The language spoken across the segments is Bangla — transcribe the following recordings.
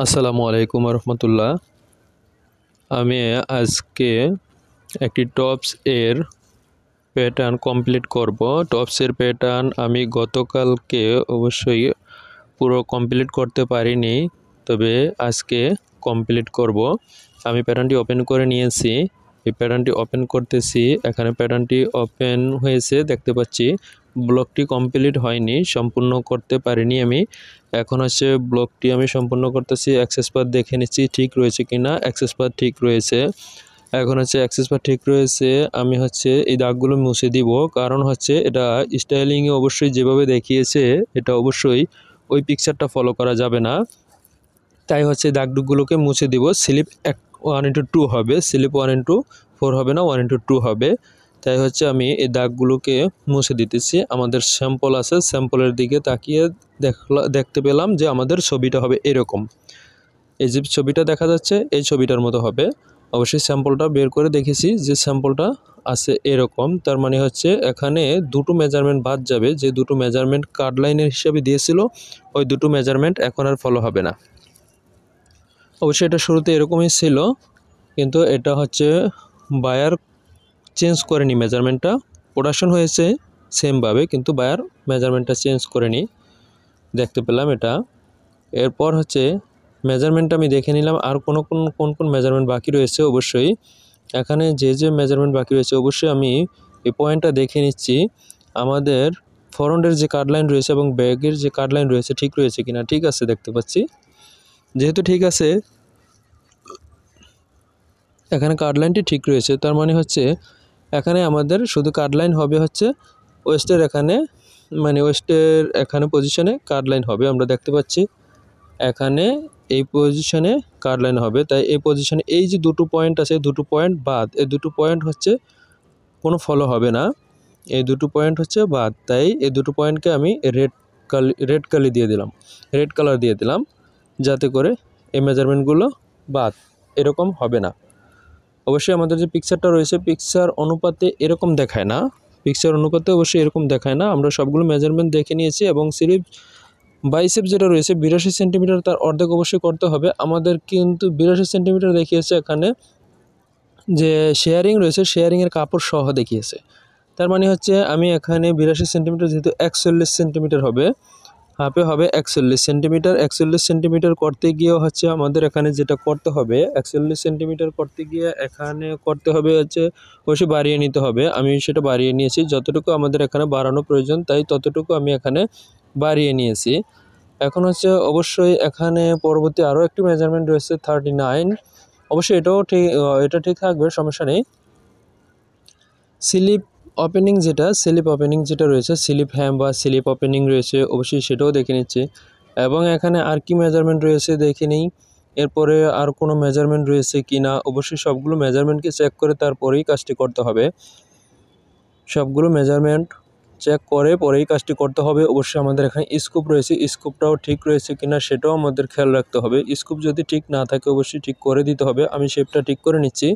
আসসালামু আলাইকুম রহমতুল্লাহ। আমি আজকে একটি টপস এর প্যাটার্ন কমপ্লিট করব। টপসের প্যাটার্ন আমি গতকালকে অবশ্যই পুরো কমপ্লিট করতে পারিনি, তবে আজকে কমপ্লিট করব। আমি প্যাটার্নটি ওপেন করে নিয়েছি, এই প্যাটার্নটি ওপেন করতেছি। এখানে প্যাটার্নটি ওপেন হয়েছে দেখতে পাচ্ছি। ব্লকটি কমপ্লিট হয়নি, সম্পূর্ণ করতে পারিনি আমি। এখন হচ্ছে ব্লকটি আমি সম্পূর্ণ করতেছি। অ্যাক্সেস পাথ দেখে নিচ্ছি ঠিক রয়েছে কিনা। অ্যাক্সেস পাথ ঠিক রয়েছে। এখন হচ্ছে অ্যাক্সেস পাথ ঠিক রয়েছে। আমি হচ্ছে এই দাগগুলো মুছে দিব, কারণ হচ্ছে এটা স্টাইলিংয়ে অবশ্যই যেভাবে দেখিয়েছে এটা অবশ্যই ওই পিকচারটা ফলো করা যাবে না। তাই হচ্ছে দাগগুলোকে মুছে দিব। স্লিপ 1:2 হবে, স্লিপ 1:4 হবে না, 1:2 হবে। তাই হচ্ছে আমি এই দাগগুলোকে মুছে দিতেছি। আমাদের স্যাম্পল আছে, স্যাম্পলের দিকে তাকিয়ে দেখতে পেলাম যে আমাদের ছবিটা হবে এরকম। এই যে ছবিটা দেখা যাচ্ছে এই ছবিটার মতো হবে। অবশ্যই স্যাম্পলটা বের করে দেখেছি যে স্যাম্পলটা আছে এরকম। তার মানে হচ্ছে এখানে দুটো মেজারমেন্ট বাদ যাবে, যে দুটো মেজারমেন্ট কার্ড লাইনের হিসাবে দিয়েছিল ওই দুটো মেজারমেন্ট এখন আর ফলো হবে না। অবশ্যই এটা শুরুতে এরকমই ছিল, কিন্তু এটা হচ্ছে বায়ার চেঞ্জ করেনি মেজারমেন্টটা। প্রোডাকশন হয়েছে সেমভাবে, কিন্তু বায়ার মেজারমেন্টটা চেঞ্জ করেনি, দেখতে পেলাম এটা। এরপর হচ্ছে মেজারমেন্টটা আমি দেখে নিলাম আর কোন কোন মেজারমেন্ট বাকি রয়েছে। অবশ্যই এখানে যে মেজারমেন্ট বাকি রয়েছে অবশ্যই আমি এই পয়েন্টটা দেখে নিচ্ছি। আমাদের ফ্রন্টের যে কাট লাইন রয়েছে এবং ব্যাগের যে কাট লাইন রয়েছে ঠিক রয়েছে কিনা। ঠিক আছে, দেখতে পাচ্ছি। যেহেতু ঠিক আছে, এখানে কাট লাইনটি ঠিক রয়েছে, তার মানে হচ্ছে এখানে আমাদের শুধু কাট লাইন হবে হচ্ছে ওয়েস্টের এখানে, মানে ওয়েস্টের এখানে পজিশনে কাট লাইন হবে। আমরা দেখতে পাচ্ছি এখানে এই পজিশনে কাট লাইন হবে। তাই এই পজিশনে এই যে দুটো পয়েন্ট আছে, দুটো পয়েন্ট বাদ, এই দুটো পয়েন্ট হচ্ছে কোনো ফলো হবে না, এই দুটো পয়েন্ট হচ্ছে বাদ। তাই এই দুটো পয়েন্টকে আমি রেড কালার দিয়ে দিলাম, যাতে করে এই মেজারমেন্টগুলো বাদ এরকম হবে না। অবশ্যই আমাদের যে পিকচারটা রয়েছে পিকচার অনুপাতে এরকম দেখায় না, পিকচার অনুপাতে অবশ্যই এরকম দেখায় না। আমরা সবগুলো মেজারমেন্ট দেখে নিয়েছি এবং স্লিভ বাইসেপ যেটা রয়েছে 82 সেন্টিমিটার, তার অর্ধেক অবশ্যই করতে হবে আমাদের, কিন্তু 82 সেন্টিমিটার দেখিয়েছে এখানে। যে শেয়ারিং রয়েছে শেয়ারিংয়ের কাপড় সহ দেখিয়েছে। তার মানে হচ্ছে আমি এখানে 82 সেন্টিমিটার, যেহেতু 41 সেন্টিমিটার হবে, হাফে হবে 41 সেন্টিমিটার। 41 সেন্টিমিটার করতে গিয়ে হচ্ছে আমাদের এখানে যেটা করতে হবে, 41 সেন্টিমিটার করতে গিয়ে এখানে করতে হবে হচ্ছে অবশ্যই বাড়িয়ে নিতে হবে। আমি সেটা বাড়িয়ে নিয়েছি, যতটুকু আমাদের এখানে বাড়ানো প্রয়োজন তাই ততটুকু আমি এখানে বাড়িয়ে নিয়েছি। এখন হচ্ছে অবশ্যই এখানে পরবর্তী আরও একটি মেজারমেন্ট রয়েছে 39। অবশ্যই এটা ঠিক থাকবে, সমস্যা নেই। স্লিপ ওপেনিং যেটা রয়েছে, স্লিপ হ্যাম বা স্লিপ ওপেনিং রয়েছে, অবশ্যই সেটাও দেখে নিচ্ছি। এবং এখানে আর কি মেজারমেন্ট রয়েছে দেখে নিই, এরপরে আর কোনো মেজারমেন্ট রয়েছে কি না। অবশ্যই সবগুলো মেজারমেন্টকে চেক করে তারপরেই কাজটি করতে হবে, সবগুলো মেজারমেন্ট চেক করে পরেই কাজটি করতে হবে। অবশ্যই আমাদের এখানে স্কুপ রয়েছে, স্কুপটাও ঠিক রয়েছে কিনা সেটাও আমাদের খেয়াল রাখতে হবে। স্কুপ যদি ঠিক না থাকে অবশ্যই ঠিক করে দিতে হবে। আমি শেপটা ঠিক করে নিচ্ছি,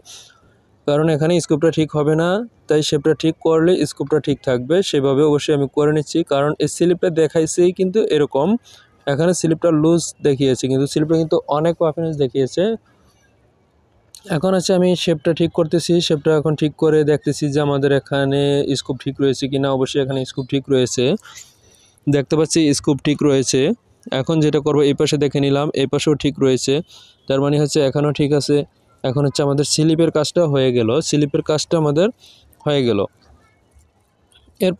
কারণ এখানে স্কুপটা ঠিক হবে না, তাই শেপটা ঠিক করলে স্কুপটা ঠিক থাকবে। সেভাবে অবশ্যই আমি করে নিচ্ছি, কারণ এই স্লিপটা দেখাইছেই কিন্তু এরকম, এখানে স্লিপটা লুজ দেখিয়েছে কিন্তু স্লিপটা কিন্তু অনেক পারফরমেন্স দেখিয়েছে। এখন হচ্ছে আমি শেপটা ঠিক করতেছি, শেপটা এখন ঠিক করে দেখতেছি যে আমাদের এখানে স্কুপ ঠিক রয়েছে কিনা। অবশ্যই এখানে স্কুপ ঠিক রয়েছে, দেখতে পাচ্ছি স্কুপ ঠিক রয়েছে। এখন যেটা করব, এই পাশে দেখে নিলাম, এই পাশেও ঠিক রয়েছে, তার মানে হচ্ছে এখানেও ঠিক আছে। এখন হচ্ছে আমাদের স্লিপের কাজটা হয়ে গেল, স্লিপের কাজটা আমাদের হয়ে গেল। এর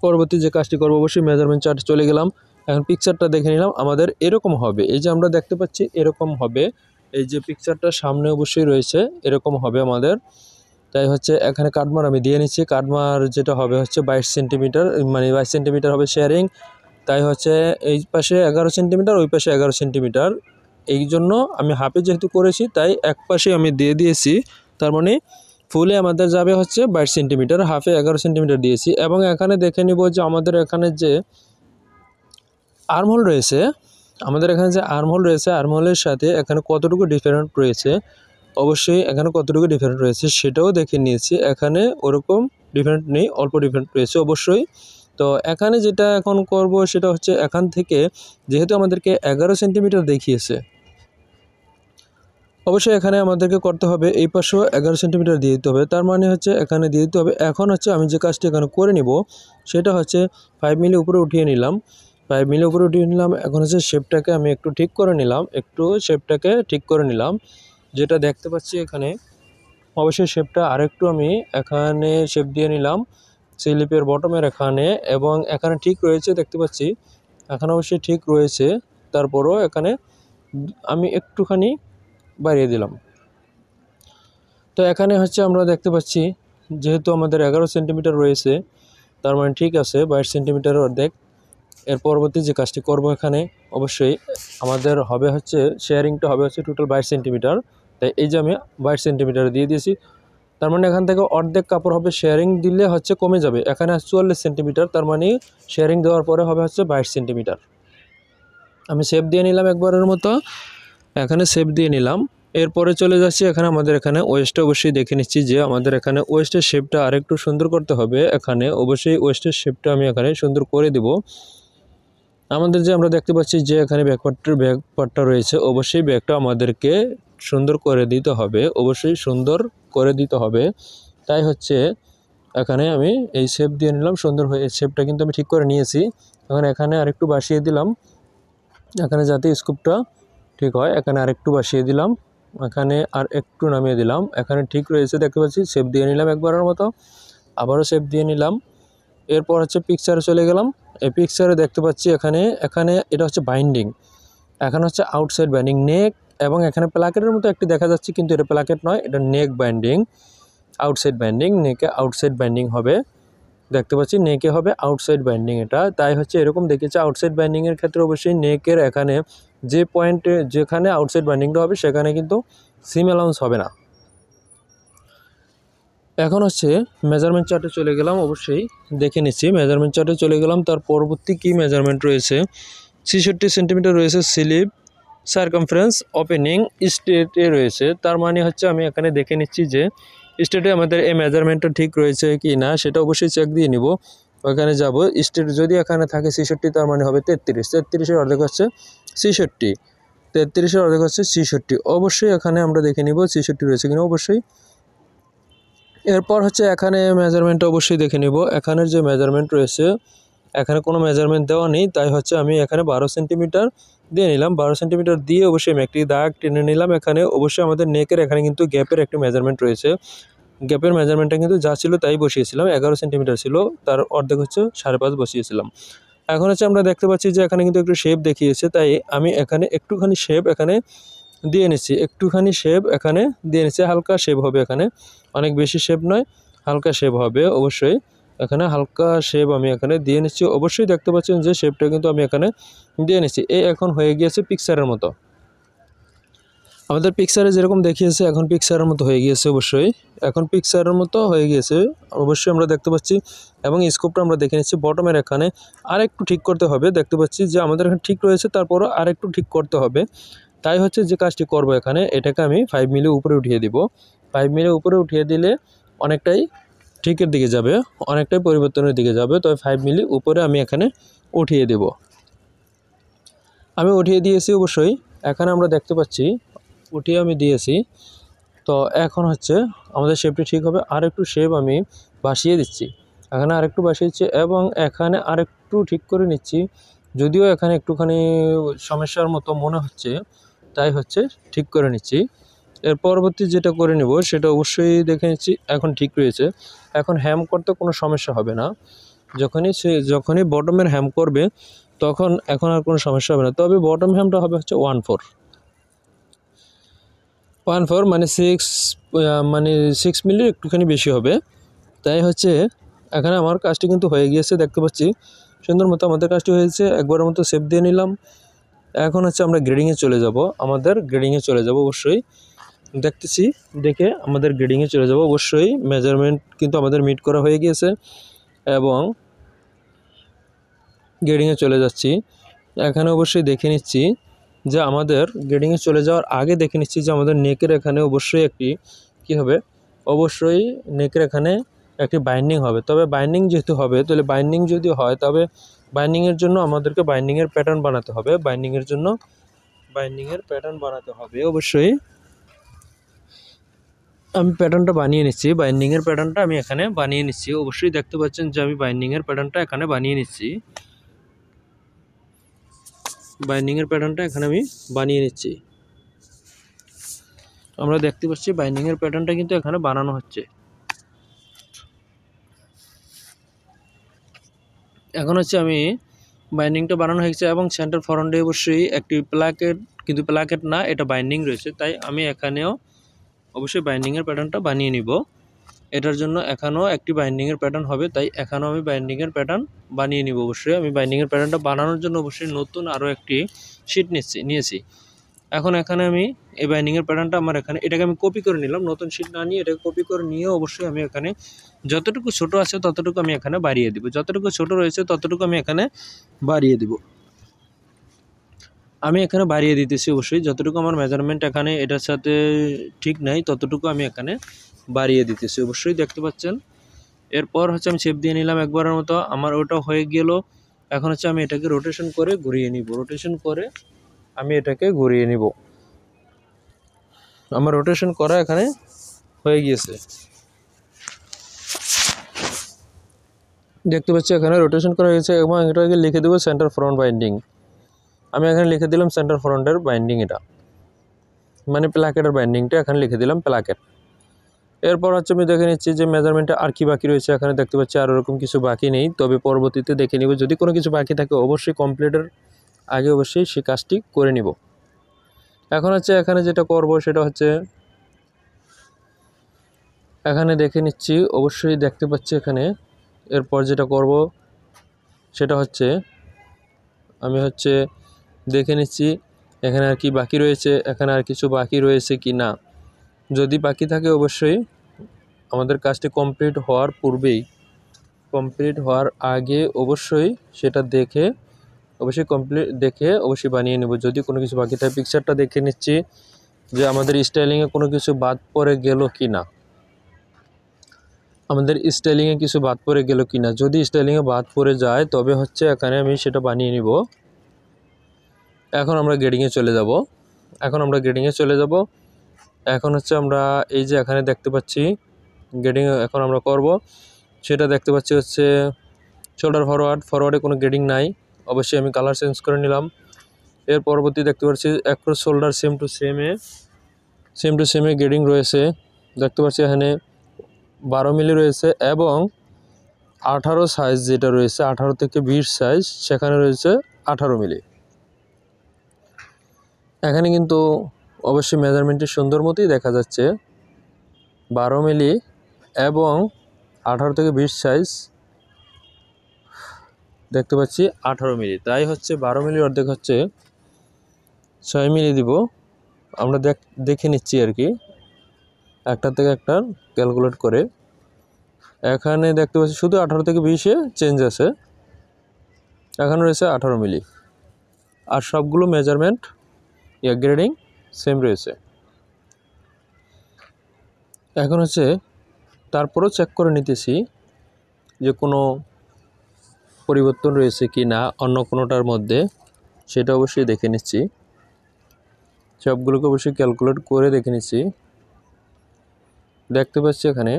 পরবর্তী যে কাজটি করব, অবশ্যই মেজারমেন্ট চার্টে চলে গেলাম। এখন পিকচারটা দেখে নিলাম, আমাদের এরকম হবে। এই যে আমরা দেখতে পাচ্ছি এরকম হবে, এই যে পিকচারটা সামনে অবশ্যই রয়েছে এরকম হবে আমাদের। তাই হচ্ছে এখানে কাটমার আমি দিয়ে নিচ্ছি। কাটমার যেটা হবে হচ্ছে 22 সেন্টিমিটার, মানে 22 সেন্টিমিটার হবে শেয়ারিং। তাই হচ্ছে এই পাশে 11 সেন্টিমিটার, ওই পাশে 11 সেন্টিমিটার। এই জন্য আমি হাফে যেহেতু করেছি তাই এক পাশে আমি দিয়ে দিয়েছি, তার মানে ফুলে আমাদের যাবে হচ্ছে 22 সেন্টিমিটার, হাফে 11 সেন্টিমিটার দিয়েছি। এবং এখানে দেখে নিব যে আমাদের এখানে যে আর্মহোল রয়েছে, আর্মহোলের সাথে এখানে কতটুকু ডিফারেন্ট রয়েছে। অবশ্যই এখানে কতটুকু ডিফারেন্ট রয়েছে সেটাও দেখে নিয়েছি। এখানে ওরকম ডিফারেন্ট নেই, অল্প ডিফারেন্ট রয়েছে। অবশ্যই তো এখানে যেটা এখন করব সেটা হচ্ছে এখান থেকে যেহেতু আমাদেরকে 11 সেন্টিমিটার দেখিয়েছে, অবশ্যই এখানে আমাদেরকে করতে হবে এই পাশেও 11 সেন্টিমিটার দিয়ে দিতে হবে, তার মানে হচ্ছে এখানে দিয়ে দিতে হবে। এখন হচ্ছে আমি যে কাজটি এখানে করে নিব সেটা হচ্ছে 5 মিলি উপরে উঠিয়ে নিলাম, 5 মিলি উপরে উঠিয়ে নিলাম। এখন হচ্ছে শেপটাকে আমি একটু ঠিক করে নিলাম, যেটা দেখতে পাচ্ছি এখানে। অবশ্যই শেপটা আরেকটু আমি এখানে শেপ দিয়ে নিলাম স্লিপের বটমের এখানে, এবং এখানে ঠিক রয়েছে দেখতে পাচ্ছি, এখানে অবশ্যই ঠিক রয়েছে। তারপরও এখানে আমি একটুখানি বাড়িয়ে দিলাম। তো এখানে হচ্ছে আমরা দেখতে পাচ্ছি যেহেতু আমাদের 11 সেন্টিমিটার রয়েছে, তার মানে ঠিক আছে 22 সেন্টিমিটারের অর্ধেক। এর পরবর্তী যে কাজটি করব এখানে অবশ্যই আমাদের হবে হচ্ছে শেয়ারিংটা হবে হচ্ছে টোটাল 22 সেন্টিমিটার। তাই এই যে আমি 22 সেন্টিমিটার দিয়ে দিয়েছি, তার মানে এখান থেকে অর্ধেক কাপড় হবে, শেয়ারিং দিলে হচ্ছে কমে যাবে। এখানে 44 সেন্টিমিটার, তার মানে শেয়ারিং দেওয়ার পরে হবে হচ্ছে 22 সেন্টিমিটার। আমি শেপ দিয়ে নিলাম একবারের মতো, এখানে শেপ দিয়ে নিলাম। এরপরে চলে যাচ্ছি এখানে আমাদের এখানে ওয়েস্টটা অবশ্যই দেখে নিচ্ছি যে আমাদের এখানে ওয়েস্টের শেপটা আরেকটু সুন্দর করতে হবে। এখানে অবশ্যই ওয়েস্টের শেপটা আমি এখানে সুন্দর করে দেব। আমাদের যে আমরা দেখতে পাচ্ছি যে এখানে ব্যাকপার্টটা রয়েছে, অবশ্যই ব্যাকটা আমাদেরকে সুন্দর করে দিতে হবে, অবশ্যই সুন্দর করে দিতে হবে। তাই হচ্ছে এখানে আমি এই শেপ দিয়ে নিলাম, সুন্দর হয়ে শেপটা কিন্তু আমি ঠিক করে নিয়েছি। এখন এখানে আরেকটু বাসিয়ে দিলাম, এখানে যাতে স্কুপটা ঠিক হয়, এখানে আরেকটু বাসিয়ে দিলাম, এখানে আর একটু নামিয়ে দিলাম। এখানে ঠিক রয়েছে দেখতে পাচ্ছি, শেপ দিয়ে নিলাম একবারের মতো, আবারও শেপ দিয়ে নিলাম। এরপর হচ্ছে পিকচারে চলে গেলাম। এই পিকচারে দেখতে পাচ্ছি এখানে এটা হচ্ছে বাইন্ডিং, এখানে হচ্ছে আউটসাইড বাইন্ডিং নেক, এবং এখানে প্লাকেটের মতো একটি দেখা যাচ্ছে কিন্তু এটা প্লাকেট নয়, এটা নেক বাইন্ডিং। আউটসাইড বাইন্ডিং, নেকে আউটসাইড বাইন্ডিং হবে, দেখতে পাচ্ছি নেকে হবে আউটসাইড বাইন্ডিং এটা। তাই হচ্ছে এরকম দেখেছি আউটসাইড বাইন্ডিংয়ের ক্ষেত্রে অবশ্যই নেকের এখানে যে পয়েন্টে যেখানে আউটসাইড বাইন্ডিংটা হবে সেখানে কিন্তু সিম অ্যালাউন্স হবে না। এখন হচ্ছে মেজারমেন্ট চার্টে চলে গেলাম, অবশ্যই দেখে নিচ্ছি মেজারমেন্ট চার্টে চলে গেলাম। তার পরবর্তী কী মেজারমেন্ট রয়েছে, 66 সেন্টিমিটার রয়েছে স্লিপ, সারকামফারেন্স, ওপেনিং স্টেটে রয়েছে। তার মানে হচ্ছে আমি এখানে দেখে নিচ্ছি যে স্টেটে আমাদের এই মেজারমেন্টটা ঠিক রয়েছে কি না সেটা অবশ্যই চেক দিয়ে নিব। ওখানে যাব, স্টেট যদি এখানে থাকে 66 তার মানে হবে 33, 33-এর অর্ধেক হচ্ছে 66, 33-এর অর্ধেক হচ্ছে 66। অবশ্যই এখানে আমরা দেখে নিব 66 রয়েছে কিনা অবশ্যই। এরপর হচ্ছে এখানে মেজারমেন্টটা অবশ্যই দেখে নিব, এখানের যে মেজারমেন্ট রয়েছে এখানে কোনো মেজারমেন্ট দেওয়া নেই, তাই হচ্ছে আমি এখানে 12 সেন্টিমিটার দিয়ে নিলাম। 12 সেন্টিমিটার দিয়ে অবশ্যই আমি একটি দাগ টেনে নিলাম। এখানে অবশ্যই আমাদের নেকের এখানে কিন্তু গ্যাপের একটি মেজারমেন্ট রয়েছে, গ্যাপের মেজারমেন্টটা কিন্তু যা ছিল তাই বসিয়েছিলাম, 11 সেন্টিমিটার ছিল, তার অর্ধেক হচ্ছে 5.5 বসিয়েছিলাম। এখন হচ্ছে আমরা দেখতে পাচ্ছি যে এখানে কিন্তু একটু শেপ দেখিয়েছে, তাই আমি এখানে একটুখানি শেপ এখানে দিয়ে নিচ্ছি, হালকা শেপ হবে, এখানে অনেক বেশি শেপ নয়, হালকা শেপ হবে অবশ্যই। এখানে হালকা শেপ আমি এখানে দিয়ে নিচ্ছি, অবশ্যই দেখতে পাচ্ছেন যে শেপটা কিন্তু আমি এখানে দিয়ে নিচ্ছি। এই এখন হয়ে গিয়েছে পিকচারের মতো, আমাদের পিকচারে যেরকম দেখিয়েছে এখন পিকচারের মতো হয়ে গিয়েছে, অবশ্যই এখন পিকচারের মতো হয়ে গিয়েছে অবশ্যই আমরা দেখতে পাচ্ছি। এবং স্কোপটা আমরা দেখে নিচ্ছি, বটমের এখানে আরেকটু ঠিক করতে হবে, দেখতে পাচ্ছি যে আমাদের এখানে ঠিক রয়েছে, তারপরও আরেকটু ঠিক করতে হবে। তাই হচ্ছে যে কাজটি করব এখানে, এটাকে আমি 5 মিলি উপরে উঠিয়ে দিব। 5 মিলি উপরে উঠিয়ে দিলে অনেকটাই ঠিকের দিকে যাবে, অনেকটাই পরিবর্তনের দিকে যাবে। তবে 5 মিলি উপরে আমি এখানে উঠিয়ে দেব, আমি উঠিয়ে দিয়েছি অবশ্যই। এখানে আমরা দেখতে পাচ্ছি উঠিয়ে আমি দিয়েছি। তো এখন হচ্ছে আমাদের শেপটি ঠিক হবে, আরেকটু শেপ আমি বাসিয়ে দিচ্ছি, এখানে আরেকটু বাসিয়েছি এবং এখানে আরেকটু ঠিক করে নিচ্ছি, যদিও এখানে একটুখানি সমস্যার মতো মনে হচ্ছে, তাই হচ্ছে ঠিক করে নিচ্ছি। এর পরবর্তী যেটা করে নেব সেটা অবশ্যই দেখে নিচ্ছি, এখন ঠিক রয়েছে। এখন হ্যাম করতে কোনো সমস্যা হবে না, যখনই বটমের হ্যাম করবে তখন এখন আর কোনো সমস্যা হবে না। তবে বটম হ্যামটা হবে হচ্ছে 1/4 মানে 6 মিলির একটুখানি বেশি হবে। তাই হচ্ছে এখানে আমার কাজটি কিন্তু হয়ে গিয়েছে, দেখতে পাচ্ছি সুন্দর মতো আমাদের কাজটি হয়েছে। একবারের মতো শেপ দিয়ে নিলাম। এখন হচ্ছে আমরা গ্রেডিংয়ে চলে যাব, অবশ্যই দেখতেছি, দেখে আমাদের গ্রেডিংয়ে চলে যাব অবশ্যই। মেজারমেন্ট কিন্তু আমাদের মিট করা হয়ে গিয়েছে এবং গ্রেডিংয়ে চলে যাচ্ছি। এখানে অবশ্যই দেখে নিচ্ছি যে আমাদের গ্রেডিংয়ে চলে যাওয়ার আগে দেখে নিচ্ছি যে আমাদের নেকের এখানে অবশ্যই একটি কী হবে, অবশ্যই নেকের এখানে একটি বাইন্ডিং হবে। তবে বাইন্ডিং যেহেতু হবে, তাহলে বাইন্ডিং যদি হয় তবে বাইন্ডিংয়ের জন্য আমাদেরকে বাইন্ডিংয়ের প্যাটার্ন বানাতে হবে। বাইন্ডিংয়ের জন্য বাইন্ডিংয়ের প্যাটার্ন বানাতে হবে অবশ্যই। আমি প্যাটার্নটা বানিয়ে নিচ্ছি, বাইন্ডিংয়ের প্যাটার্নটা আমি এখানে বানিয়ে নিচ্ছি। অবশ্যই দেখতে পাচ্ছেন যে আমি বাইন্ডিংয়ের প্যাটার্নটা এখানে বানিয়ে নিচ্ছি। বাইন্ডিংয়ের প্যাটার্নটা এখানে আমি বানিয়ে নিচ্ছি। আমরা দেখতে পাচ্ছি বাইন্ডিংয়ের প্যাটার্নটা কিন্তু এখানে বানানো হচ্ছে। এখন হচ্ছে আমি বাইন্ডিংটা বানানো হয়েছে এবং সেন্টার ফরন্টে অবশ্যই একটি প্লাকেট, কিন্তু প্লাকেট না, এটা বাইন্ডিং রয়েছে। তাই আমি এখানেও অবশ্যই বাইন্ডিংয়ের প্যাটার্নটা বানিয়ে নিব। এটার জন্য এখানেও একটি বাইন্ডিংয়ের প্যাটার্ন হবে, তাই এখানেও আমি বাইন্ডিংয়ের প্যাটার্ন বানিয়ে নিব। অবশ্যই আমি বাইন্ডিংয়ের প্যাটার্নটা বানানোর জন্য অবশ্যই নতুন আরও একটি শিট নিয়েছি। এখন এখানে আমি এই বাইন্ডিংয়ের প্যাটার্নটা আমার এখানে এটাকে আমি কপি করে নিলাম, নতুন শিট না নিয়ে এটাকে কপি করে নিয়ে অবশ্যই আমি এখানে যতটুকু ছোট আছে ততটুকু আমি এখানে বাড়িয়ে দিব, যতটুকু ছোট রয়েছে ততটুকু আমি এখানে বাড়িয়ে দিব। আমি এখানে বাড়িয়ে দিতেছি অবশ্যই, যতটুকু আমার মেজারমেন্ট এখানে এটার সাথে ঠিক নাই ততটুকু আমি এখানে বাড়িয়ে দিতেছি। অবশ্যই দেখতে পাচ্ছেন। এরপর হচ্ছে আমি শেপ দিয়ে নিলাম একবারের মতো, আমার ওটা হয়ে গেল। এখন হচ্ছে আমি এটাকে রোটেশন করে ঘুরিয়ে নিব, রোটেশন করে আমি এটাকে ঘুরিয়ে নিব। আমার রোটেশন করা এখানে হয়ে গিয়েছে, দেখতে পাচ্ছি এখানে রোটেশন করা হয়েছে। এবং এটাকে লিখে দেবো সেন্টার ফ্রন্ট বাইন্ডিং। আমি এখানে লিখে দিলাম সেন্টার ফ্রন্টের বাইন্ডিং, এটা মানে প্লাকেটের বাইন্ডিংটা এখানে লিখে দিলাম প্লাকেট। এরপর হচ্ছে আমি দেখে নিচ্ছি যে মেজারমেন্টে আর কি বাকি রয়েছে। এখানে দেখতে পাচ্ছি আর ওরকম কিছু বাকি নেই, তবে পরবর্তীতে দেখে নিব। যদি কোনো কিছু বাকি থাকে অবশ্যই কমপ্লিটের আগে অবশ্যই সেই কাজটি করে নিব। এখন হচ্ছে এখানে যেটা করব সেটা হচ্ছে এখানে দেখে নিচ্ছি, অবশ্যই দেখতে পাচ্ছি এখানে। এরপর যেটা করব সেটা হচ্ছে আমি হচ্ছে দেখে নিচ্ছি এখানে আর কি বাকি রয়েছে, এখানে আর কিছু বাকি রয়েছে কি না। যদি বাকি থাকে অবশ্যই আমাদের কাজটি কমপ্লিট হওয়ার পূর্বেই, কমপ্লিট হওয়ার আগে অবশ্যই সেটা দেখে অবশ্যই বানিয়ে নেব। যদি কোনো কিছু বাকি থাকে পিকচারটা দেখে নিচ্ছি যে আমাদের স্টাইলিংয়ে কোনো কিছু বাদ পড়ে গেল কি না, যদি স্টাইলিংয়ে বাদ পড়ে যায় তবে হচ্ছে এখানে আমি সেটা বানিয়ে নিব। এখন আমরা গ্রেডিংয়ে চলে যাব। এখন হচ্ছে আমরা এই যে এখানে দেখতে পাচ্ছি গ্রেডিং এখন আমরা করব, সেটা দেখতে পাচ্ছি হচ্ছে শোল্ডার ফরওয়ার্ডে কোনো গ্রেডিং নাই, অবশ্যই আমি কালার চেঞ্জ করে নিলাম। এর পরবর্তী দেখতে পাচ্ছি অ্যাক্রস শোল্ডার সেম টু সেমে গ্রেডিং রয়েছে। দেখতে পাচ্ছি এখানে 12 মিলি রয়েছে এবং 18 সাইজ যেটা রয়েছে 18 থেকে 20 সাইজ সেখানে রয়েছে 18 মিলি। এখানে কিন্তু অবশ্যই মেজারমেন্টটি সুন্দর মতোই দেখা যাচ্ছে, 12 মিলি এবং 18 থেকে 20 সাইজ দেখতে পাচ্ছি 18 মিলি, তাই হচ্ছে 12 মিলি অর্ধেক হচ্ছে 6 মিলি দিব। আমরা দেখে নিচ্ছি আর কি একটা থেকে একটা ক্যালকুলেট করে। এখানে দেখতে পাচ্ছি শুধু 18 থেকে 20-এ চেঞ্জ আছে, এখানে রয়েছে 18 মিলি আর সবগুলো মেজারমেন্ট গ্রেডিং সেম রয়েছে। এখন হচ্ছে তারপরও চেক করে নিতেছি যে কোনো পরিবর্তন রয়েছে কি না অন্য কোনোটার মধ্যে, সেটা অবশ্যই দেখে নিচ্ছি। সবগুলোকে অবশ্যই ক্যালকুলেট করে দেখে নিচ্ছি। দেখতে পাচ্ছি এখানে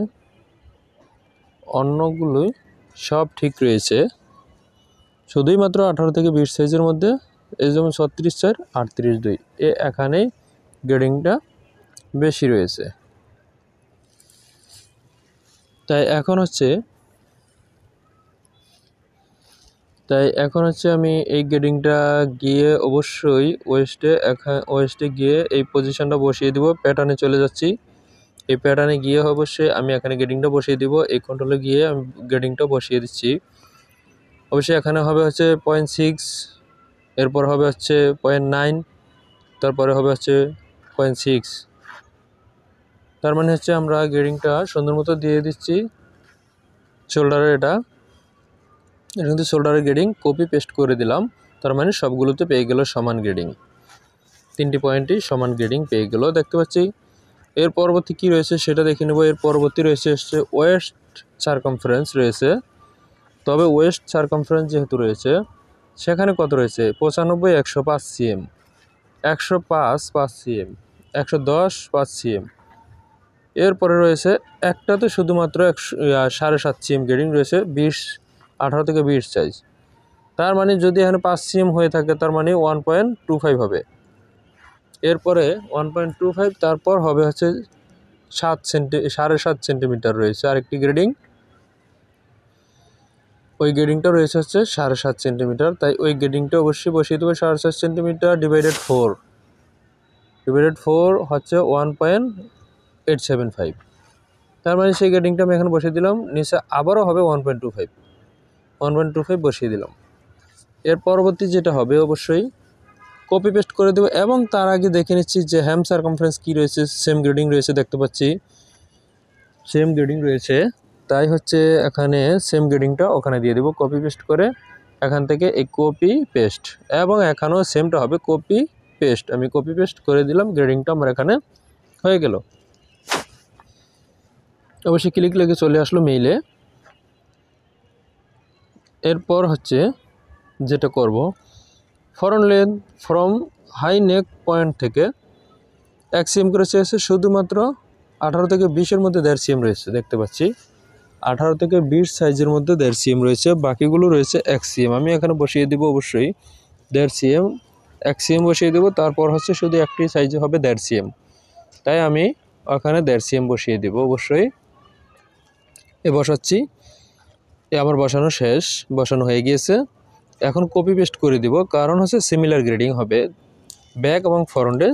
অন্যগুলোই সব ঠিক রয়েছে, শুধুই মাত্র 18 থেকে 20 সাইজের মধ্যে এই যেমন 36/4 38/2 এখানে গ্রেডিংটা বেশি রয়েছে। তাই এখন হচ্ছে আমি এই গ্রেডিংটা গিয়ে অবশ্যই ওয়েস্টে গিয়ে এই পজিশনটা বসিয়ে দিব। প্যাটার্নে চলে যাচ্ছি, এই প্যাটার্নে গিয়ে অবশ্যই আমি এখানে গ্রেডিংটা বসিয়ে দিব। এই কন্ট্রোলে গিয়ে আমি গ্রেডিংটা বসিয়ে দিচ্ছি। অবশ্যই এখানে হবে হচ্ছে 0.6, এরপর হবে হচ্ছে 0.9, তারপরে হবে হচ্ছে 0.6। তার মানে হচ্ছে আমরা গ্রেডিংটা সুন্দর মতো দিয়ে দিচ্ছি। শোল্ডারের এটা কিন্তু শোল্ডারের গ্রেডিং কপি পেস্ট করে দিলাম, তার মানে সবগুলোতে পেয়ে গেল সমান গ্রেডিং, 3টি পয়েন্টই সমান গ্রেডিং পেয়ে গেল দেখতে পাচ্ছি। এর পরবর্তী কি রয়েছে সেটা দেখে নেব। এর পরবর্তী রয়েছে ওয়েস্ট সার্কামফারেন্স রয়েছে, তবে ওয়েস্ট সার্কামফারেন্স যেহেতু রয়েছে সেখানে কত রয়েছে 95, 105 সিএম, 105 5 সিএম, 110 5 সিএম। এরপরে রয়েছে একটাতে শুধুমাত্র 7.5 সিএম গ্রেডিং রয়েছে, 18 থেকে 20 সাইজ। তার মানে যদি এখানে 5 সিএম হয়ে থাকে তার মানে 1.25 হবে। এরপরে 1.25, তারপর হবে হচ্ছে 7.5 সেন্টিমিটার রয়েছে আরেকটি গ্রেডিং, ওই গ্রেডিংটা রয়েছে হচ্ছে 7.5 সেন্টিমিটার। তাই ওই গ্রেডিংটা অবশ্যই বসিয়ে দেবো 7.5 সেন্টিমিটার ডিভাইডেড 4 হচ্ছে 1.875। তার মানে সেই গ্রেডিংটা আমি এখানে বসিয়ে দিলাম, নিচে আবারও হবে 1.25 বসিয়ে দিলাম। এর পরবর্তী যেটা হবে অবশ্যই কপি পেস্ট করে দেবো, এবং তার আগে দেখে নিচ্ছি যে হ্যাম সার্কামফারেন্স কী রয়েছে, সেম গ্রেডিং রয়েছে, দেখতে পাচ্ছি সেম গ্রেডিং রয়েছে। তাই হচ্ছে এখানে সেম গ্রেডিংটা ওখানে দিয়ে দেবো কপি পেস্ট করে, এখান থেকে এই কপি পেস্ট, এবং এখানেও সেমটা হবে কপি পেস্ট। আমি কপি পেস্ট করে দিলাম, গ্রেডিংটা আমার এখানে হয়ে গেল। অবশ্যই ক্লিক লেগে চলে আসলো মেইলে। এরপর হচ্ছে যেটা করব, front length from high neck point থেকে 1 সিএম করে চেয়েছে, শুধুমাত্র 18 থেকে 20-এর মধ্যে 1.5 সিএম রয়েছে, দেখতে পাচ্ছি 18 থেকে 20 সাইজের মধ্যে 1.5 সিএম রয়েছে, বাকিগুলো রয়েছে 1 সিএম। আমি এখানে বসিয়ে দেবো অবশ্যই 1.5 সিএম, 1 সিএম বসিয়ে দেবো। তারপর হচ্ছে শুধু একটি সাইজে হবে 1.5 সিএম, তাই আমি ওখানে 1.5 সিএম বসিয়ে দেবো অবশ্যই। বসাচ্ছি, আমার বসানো শেষ, বসানো হয়ে গিয়েছে। এখন কপি পেস্ট করে দিব, কারণ হচ্ছে সিমিলার গ্রেডিং হবে ব্যাক এবং ফরন্টে।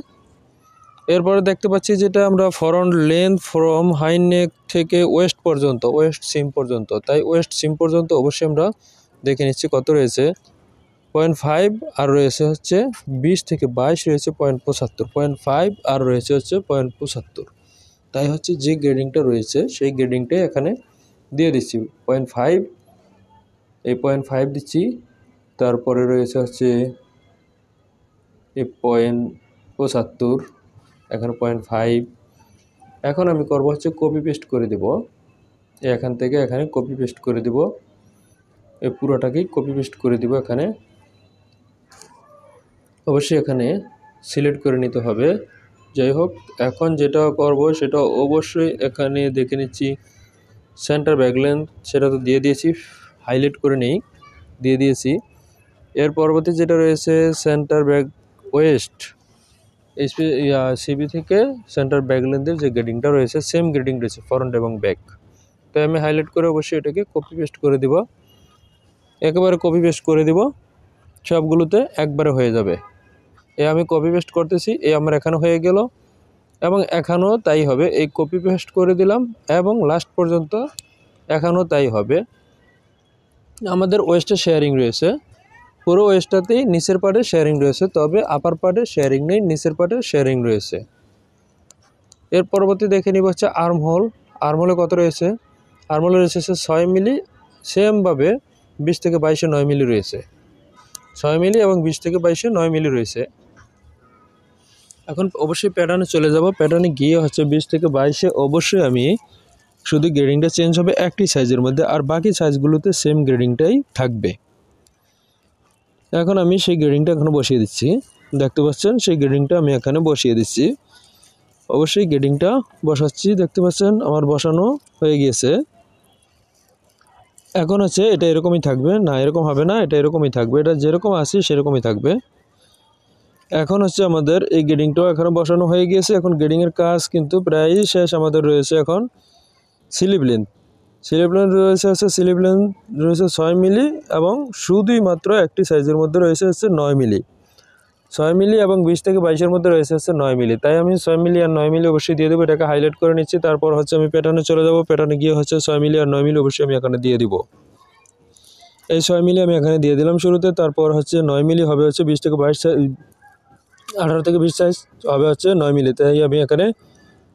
এরপরে দেখতে পাচ্ছি যেটা আমরা ফরন্ট লেন্থ ফ্রম হাই নেক থেকে ওয়েস্ট পর্যন্ত, ওয়েস্ট সিম পর্যন্ত, তাই ওয়েস্ট সিম পর্যন্ত অবশ্যই আমরা দেখে নিচ্ছি কত রয়েছে 0.5, আর রয়েছে হচ্ছে 20 থেকে 22 রয়েছে 0.75, 0.5 আর রয়েছে হচ্ছে 0.75। তাই হচ্ছে যে গ্রেডিংটা রয়েছে সেই গ্রেডিংটাই এখানে দিয়ে দিচ্ছি 0.5, এই 0.5 দিচ্ছি। তারপরে রয়েছে হচ্ছে এই 0.75, এখানে 0.5। এখন আমি করব হচ্ছে কপি পেস্ট করে দেব, এখান থেকে এখানে কপি পেস্ট করে দেব, এই পুরোটাকেই কপি পেস্ট করে দেব এখানে। অবশ্যই এখানে সিলেক্ট করে নিতে হবে। যাই হোক, এখন যেটা করব সেটা অবশ্যই এখানে দেখে নিচ্ছি সেন্টার ব্যাক লেন্থ, সেটা তো দিয়ে দিয়েছি, হাইলাইট করে নেই, দিয়ে দিয়েছি। এর পরবর্তী যেটা রয়েছে সেন্টার ব্যাক ওয়েস্ট, সিবি থেকে সেন্টার ব্যাক লেন্থের যে গ্রেডিংটা রয়েছে সেম গ্রেডিং রয়েছে ফ্রন্ট এবং ব্যাক। তাই আমি হাইলাইট করে অবশ্যই এটাকে কপি পেস্ট করে দিব, একেবারে কপি পেস্ট করে দিব, সবগুলোতে একবারে হয়ে যাবে। আমি কপি পেস্ট করতেছি, আমার এখানে হয়ে গেল, এবং এখানেও তাই হবে। এই কপি পেস্ট করে দিলাম এবং লাস্ট পর্যন্ত এখানেও তাই হবে। আমাদের ওয়েস্টে শেয়ারিং রয়েছে, পুরো ওয়েস্টটাতেই নিচের পার্টে শেয়ারিং রয়েছে, তবে আপার পার্টে শেয়ারিং নেই, নিচের পার্টে শেয়ারিং রয়েছে। এর পরবর্তী দেখে নিব হচ্ছে আর্মহোল। আর্মহোলে কত রয়েছে, আর্মহোলে রয়েছে 6 মিলি, সেমভাবে 20 থেকে 22-এ 9 মিলি রয়েছে, 6 মিলি এবং 20 থেকে 22-এ 9 মিলি রয়েছে। এখন অবশ্যই প্যাটার্নে চলে যাব, প্যাটার্নে গিয়ে হচ্ছে 20 থেকে 22-এ অবশ্যই আমি শুধু গ্রেডিংটা চেঞ্জ হবে একটি সাইজের মধ্যে, আর বাকি সাইজগুলোতে সেম গ্রেডিংটাই থাকবে। এখন আমি সেই গ্রেডিংটা এখানে বসিয়ে দিচ্ছি, দেখতে পাচ্ছেন সেই গ্রেডিংটা আমি এখানে বসিয়ে দিচ্ছি। অবশ্যই গ্রেডিংটা বসাচ্ছি, দেখতে পাচ্ছেন আমার বসানো হয়ে গিয়েছে। এখন হচ্ছে এটা এরকমই থাকবে, না এরকম হবে না, এটা এরকমই থাকবে, এটা যেরকম আছে সেরকমই থাকবে। এখন হচ্ছে আমাদের এই গ্রেডিংটাও এখানে বসানো হয়ে গিয়েছে। এখন গ্রেডিংয়ের কাজ কিন্তু প্রায় শেষ। আমাদের রয়েছে এখন স্লিভ লেন্থ, স্লিভ লেন্থ রয়েছে 6 মিলি, এবং শুধুই মাত্র একটি সাইজের মধ্যে রয়েছে হচ্ছে 9 মিলি, 6 মিলি এবং 20 থেকে 22-এর মধ্যে রয়েছে হচ্ছে 9 মিলি। তাই আমি 6 মিলি আর 9 মিলি অবশ্যই দিয়ে দেবো, এটাকে হাইলাইট করে নিচ্ছি। তারপর হচ্ছে আমি প্যাটার্নে চলে যাব, প্যাটার্নে গিয়ে হচ্ছে 6 মিলি আর 9 মিলি অবশ্যই আমি এখানে দিয়ে দিব। এই 6 মিলি আমি এখানে দিয়ে দিলাম শুরুতে, তারপর হচ্ছে 9 মিলি হবে হচ্ছে 20 থেকে 22, 18 থেকে 20 সাইজ হবে হচ্ছে 9 মিলি। তাই আমি এখানে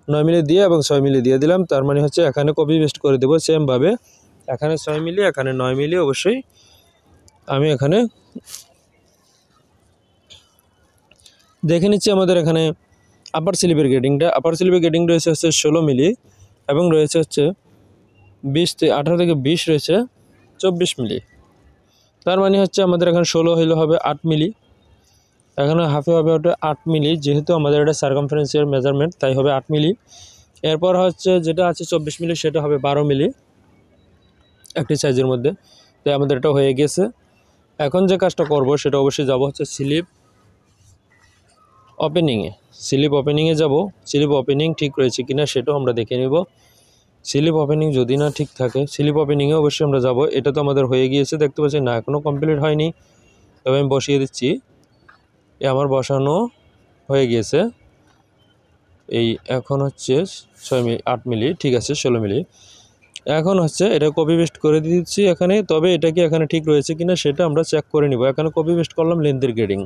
9 মিলি দিয়ে এবং 6 মিলি দিয়ে দিলাম। তার মানে হচ্ছে এখানে কপি পেস্ট করে দেবো সেমভাবে, এখানে 6 মিলি এখানে 9 মিলি অবশ্যই আমি এখানে দেখে নিচ্ছি। আমাদের এখানে আপার স্লিভের গ্রেডিংটা, আপার স্লিভের গ্রেডিং রয়েছে হচ্ছে 16 মিলি এবং রয়েছে হচ্ছে 18 থেকে 20 রয়েছে 24 মিলি। তার মানে হচ্ছে আমাদের এখানে 16 হইলে হবে 8 মিলি, এখানে হাফে হবে ওটা 8 মিলি, যেহেতু আমাদের এটা সার্কামফারেন্সের মেজারমেন্ট তাই হবে 8 মিলি। এরপর হচ্ছে যেটা আছে 24 মিলি সেটা হবে 12 মিলি একটি সাইজের মধ্যে। তাই আমাদের এটা হয়ে গেছে। এখন যে কাজটা করব সেটা অবশ্যই যাব হচ্ছে স্লিপ ওপেনিংয়ে যাব। স্লিপ ওপেনিং ঠিক রয়েছে কিনা সেটাও আমরা দেখে নেব। স্লিপ ওপেনিং যদি না ঠিক থাকে স্লিপ ওপেনিংয়ে অবশ্যই আমরা যাব। এটা তো আমাদের হয়ে গিয়েছে, দেখতে পাচ্ছি না এখনও কমপ্লিট হয়নি, তবে আমি বসিয়ে দিচ্ছি। আমার বসানো হয়ে গিয়েছে। এই এখন হচ্ছে 8 মিলি, ঠিক আছে 16 মিলি। এখন হচ্ছে এটা কপি পেস্ট করে দিচ্ছি এখানে, তবে এটা কি এখানে ঠিক রয়েছে কিনা সেটা আমরা চেক করে নিব। এখানে কপি পেস্ট করলাম, লেন্থের গ্রেডিং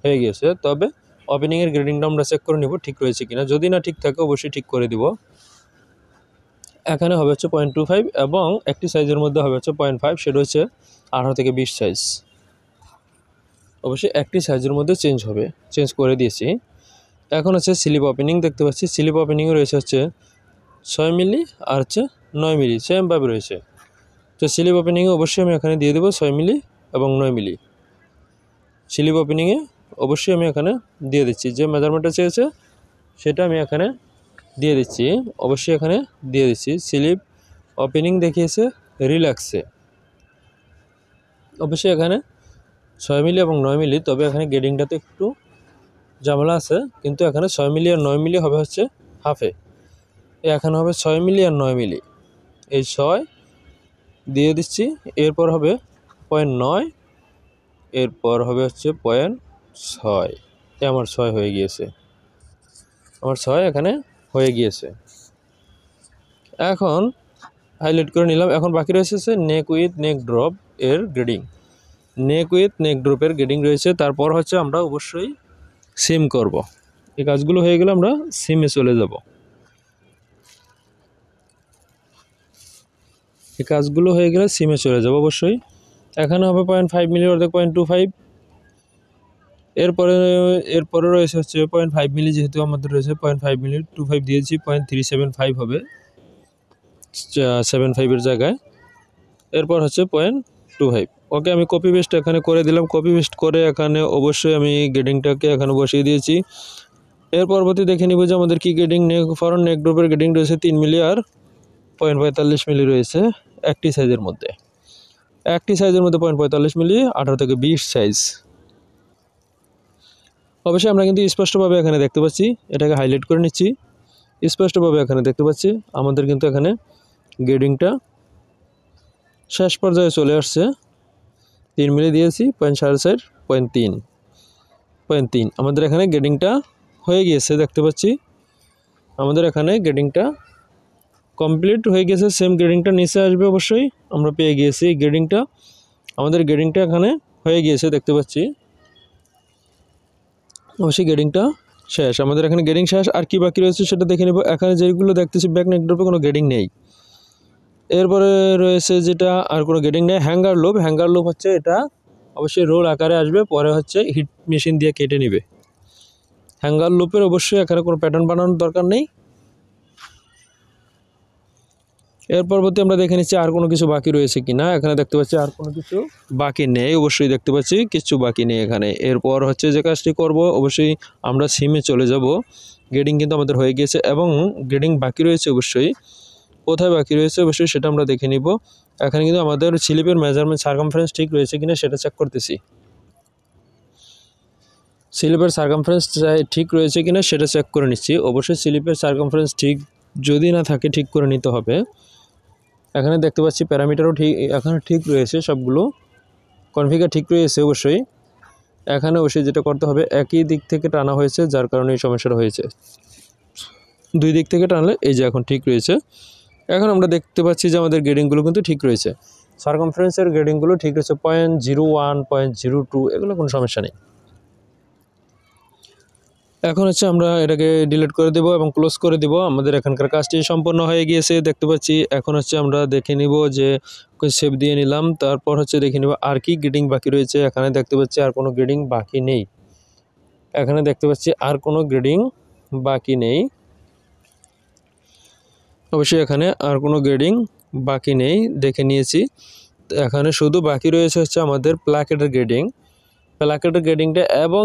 হয়ে গিয়েছে, তবে ওপেনিংয়ের গ্রেডিংটা আমরা চেক করে নিব ঠিক রয়েছে কিনা। যদি না ঠিক থাকে অবশ্যই ঠিক করে দিব। এখানে হবে হচ্ছে 0.25 এবং একটি সাইজের মধ্যে হবে হচ্ছে 0.5, সেটা হচ্ছে 18 থেকে 20 সাইজ। অবশ্যই একটি সাইজের মধ্যে চেঞ্জ করে দিয়েছি। এখন হচ্ছে স্লিপ ওপেনিং দেখতে পাচ্ছি, স্লিপ ওপেনিংয়ে রয়েছে হচ্ছে 6 মিলি আর হচ্ছে 9 মিলি, সেমভাবে রয়েছে। তো স্লিপ ওপেনিংয়ে অবশ্যই আমি এখানে দিয়ে দেবো 6 মিলি এবং 9 মিলি। স্লিপ ওপেনিংয়ে অবশ্যই আমি এখানে দিয়ে দিচ্ছি, যে মেজারমেন্টটা চেয়েছে সেটা আমি এখানে দিয়ে দিচ্ছি, অবশ্যই এখানে দিয়ে দিচ্ছি। স্লিপ ওপেনিং দেখিয়েছে রিল্যাক্সে, অবশ্যই এখানে 6 মিলি এবং 9 মিলি, তবে এখানে গ্রেডিংটাতে একটু ঝামেলা আছে, কিন্তু এখানে 6 মিলি আর 9 মিলি হবে হচ্ছে হাফে। এখানে হবে 6 মিলি আর 9 মিলি, এই 6 দিয়ে দিচ্ছি। এরপর হবে 0.9, এরপর হবে হচ্ছে 0.6। আমার 6 হয়ে গিয়েছে, আমার 6 এখানে হয়ে গিয়েছে। এখন হাইলাইট করে নিলাম। এখন বাকি রয়েছে নেক উইথ নেক ড্রপ এর গ্রেডিং। নেক উইথ নেক ড্রপের গ্রেডিং রয়েছে। তারপর হচ্ছে আমরা অবশ্যই সিম করব। এই কাজগুলো হয়ে গেলে আমরা সিমে চলে যাব। অবশ্যই এখানে হবে 0.5 মিলি অর্ধেক 0.25। এরপরে রয়েছে হচ্ছে 0.5 মিলি, যেহেতু আমাদের রয়েছে 0.5 মিলি 25 দিয়েছি, 0.375 হবে 75 জায়গায়। এরপর হচ্ছে 0.25। ওকে, আমি কপি পেস্ট এখানে করে দিলাম। কপি পেস্ট করে এখানে অবশ্যই আমি গ্রেডিংটাকে এখানে বসিয়ে দিয়েছি। এর পরবর্তী দেখে নিব যে আমাদের কি গ্রেডিং। ফরন নেক ড্রপের গ্রেডিং রয়েছে 3 মিলি আর 0.45 মিলি রয়েছে একটি সাইজের মধ্যে। 0.45 মিলি 18 থেকে 20 সাইজ। অবশ্যই আমরা কিন্তু স্পষ্টভাবে এখানে দেখতে পাচ্ছি, এটাকে হাইলাইট করে নিচ্ছি। স্পষ্টভাবে এখানে দেখতে পাচ্ছি আমাদের কিন্তু এখানে গ্রেডিংটা শেষ পর্যায়ে চলে আসছে। 3 মিলি দিয়েছি, 0.3 আমাদের এখানে গ্রেডিংটা হয়ে গিয়েছে। দেখতে পাচ্ছি আমাদের এখানে গ্রেডিংটা কমপ্লিট হয়ে গেছে। সেম গ্রেডিংটা নিচে আসবে, অবশ্যই আমরা পেয়ে গিয়েছি গ্রেডিংটা। আমাদের গ্রেডিংটা এখানে হয়ে গিয়েছে, দেখতে পাচ্ছি অবশ্যই গ্রেডিংটা শেষ। আমাদের এখানে গ্রেডিং শেষ। আর কি বাকি রয়েছে সেটা দেখে নেব। এখানে যেগুলো দেখতেছি ব্যাক নেক ড্রপে কোনো গ্রেডিং নেই। এরপরে রয়েছে যেটা আর কোনো গ্রেডিং নেই, হ্যাঙ্গার লুপ হচ্ছে এটা অবশ্যই রোল আকারে আসবে, পরে হচ্ছে হিট মেশিন দিয়ে কেটে নেবে। হ্যাঙ্গার লুপের অবশ্যই এখানে কোনো প্যাটার্ন বানানোর দরকার নেই। এর পরবর্তী আমরা দেখে নিচ্ছি আর কোনো কিছু বাকি রয়েছে কিনা। এখানে দেখতে পাচ্ছি আর কোনো কিছু বাকি নেই, অবশ্যই দেখতে পাচ্ছি কিছু বাকি নেই এখানে। এরপর হচ্ছে যে কাজটি করব, অবশ্যই আমরা সিমে চলে যাব। গ্রেডিং কিন্তু আমাদের হয়ে গিয়েছে এবং গ্রেডিং বাকি রয়েছে, অবশ্যই কোথায় বাকি রয়েছে অবশ্যই সেটা আমরা দেখে নিব। এখানে কিন্তু আমাদের স্লিপের মেজারমেন্ট সার্কামফারেন্স ঠিক রয়েছে কিনা সেটা চেক করতেছি। স্লিপের সার্কামফারেন্স ঠিক রয়েছে কিনা সেটা চেক করে নিচ্ছি। অবশ্যই স্লিপের সার্কামফারেন্স ঠিক যদি না থাকে ঠিক করে নিতে হবে। এখানে দেখতে পাচ্ছি প্যারামিটারও ঠিক এখানে ঠিক রয়েছে, সবগুলো কনফিগার ঠিক রয়েছে। অবশ্যই এখানে অবশ্যই যেটা করতে হবে, একই দিক থেকে টানা হয়েছে যার কারণে এই সমস্যাটা হয়েছে। দুই দিক থেকে টানলে এই যে এখন ঠিক রয়েছে। এখন আমরা দেখতে পাচ্ছি যে আমাদের গ্রেডিংগুলো কিন্তু ঠিক রয়েছে। সার্কামফারেন্সের গ্রেডিংগুলো ঠিক রয়েছে, 0.01 0.02 এগুলো কোনো সমস্যা নেই। এখন হচ্ছে আমরা এটাকে ডিলিট করে দেব এবং ক্লোজ করে দেব। আমাদের এখানকার কাজটি সম্পন্ন হয়ে গিয়েছে, দেখতে পাচ্ছি। এখন হচ্ছে আমরা দেখে নিব যে সেভ দিয়ে নিলাম। তারপর হচ্ছে দেখে নিব আর কি গ্রেডিং বাকি রয়েছে। এখানে দেখতে পাচ্ছি আর কোনো গ্রেডিং বাকি নেই। এখানে দেখতে পাচ্ছি আর কোনো গ্রেডিং বাকি নেই। অবশ্যই এখানে আর কোনো গ্রেডিং বাকি নেই, দেখে নিয়েছি। এখানে শুধু বাকি রয়েছে হচ্ছে আমাদের প্লাকেটের গ্রেডিং, প্লাকেটের গ্রেডিংটা এবং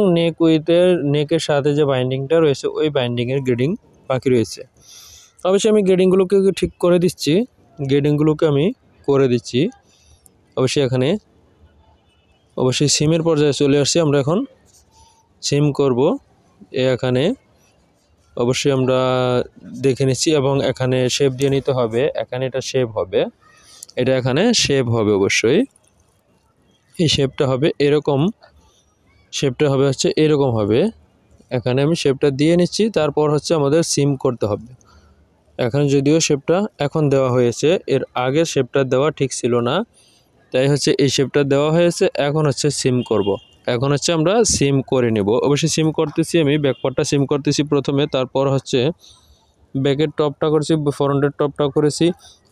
নেকের সাথে যে বাইন্ডিংটা রয়েছে ওই বাইন্ডিংয়ের গ্রেডিং বাকি রয়েছে। অবশ্যই আমি গ্রেডিংগুলোকে ঠিক করে দিচ্ছি, গ্রেডিংগুলোকে আমি করে দিচ্ছি। অবশ্যই সিমের পর্যায়ে চলে আসছি। আমরা এখন সিম করব। এখানে অবশ্যই আমরা দেখে নিচ্ছি এবং এখানে শেপ দিয়ে নিতে হবে। এখানে এটা শেপ হবে, এটা এখানে শেপ হবে। অবশ্যই এই শেপটা হবে এরকম, শেপটা হবে হচ্ছে এরকম হবে। এখানে আমি শেপটা দিয়ে নিচ্ছি, তারপর হচ্ছে আমাদের সিম করতে হবে। এখানে যদিও শেপটা এখন দেওয়া হয়েছে, এর আগে শেপটা দেওয়া ঠিক ছিল না, তাই হচ্ছে এই শেপটা দেওয়া হয়েছে। এখন হচ্ছে সিম করব। এখন হচ্ছে আমরা সিম করে নেব। অবশ্যই সিম করতেছি, আমি ব্যাকপার্টটা সিম করতেছি প্রথমে, তারপর হচ্ছে ব্যাকের টপটা করেছি, ফ্রন্টের টপটা করেছি,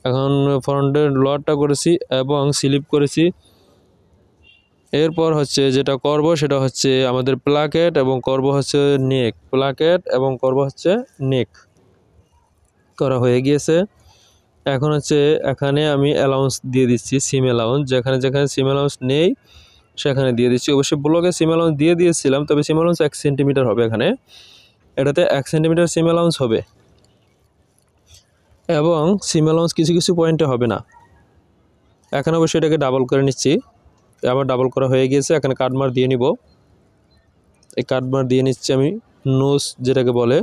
এখন ফ্রন্টের লোয়ারটা করেছি এবং স্লিপ করেছি। এরপর হচ্ছে যেটা করব সেটা হচ্ছে আমাদের প্লাকেট এবং করব হচ্ছে নেক, প্লাকেট এবং করব হচ্ছে নেক করা হয়ে গিয়েছে। এখন হচ্ছে এখানে আমি অ্যালাউন্স দিয়ে দিচ্ছি, সিম অ্যালাউন্স, যেখানে যেখানে সিম অ্যালাউন্স নেই সেখানে দিয়ে দিচ্ছি। অবশ্যই ব্লকে সিম অ্যালাউন্স দিয়ে দিয়েছিলাম, তবে সিম অ্যালাউন্স 1 সেন্টিমিটার হবে। এটাতে 1 সেন্টিমিটার সিম অ্যালাউন্স হবে এবং সিম অ্যালাউন্স কিছু কিছু পয়েন্টে হবে না। এখন অবশ্যই এটাকে ডাবল করে নিচ্ছি, আবার ডাবল করা হয়ে গিয়েছে। এখানে কাটমার দিয়ে নিব, এই কাটমার দিয়ে নিচ্ছি আমি, নোজ যেটাকে বলে।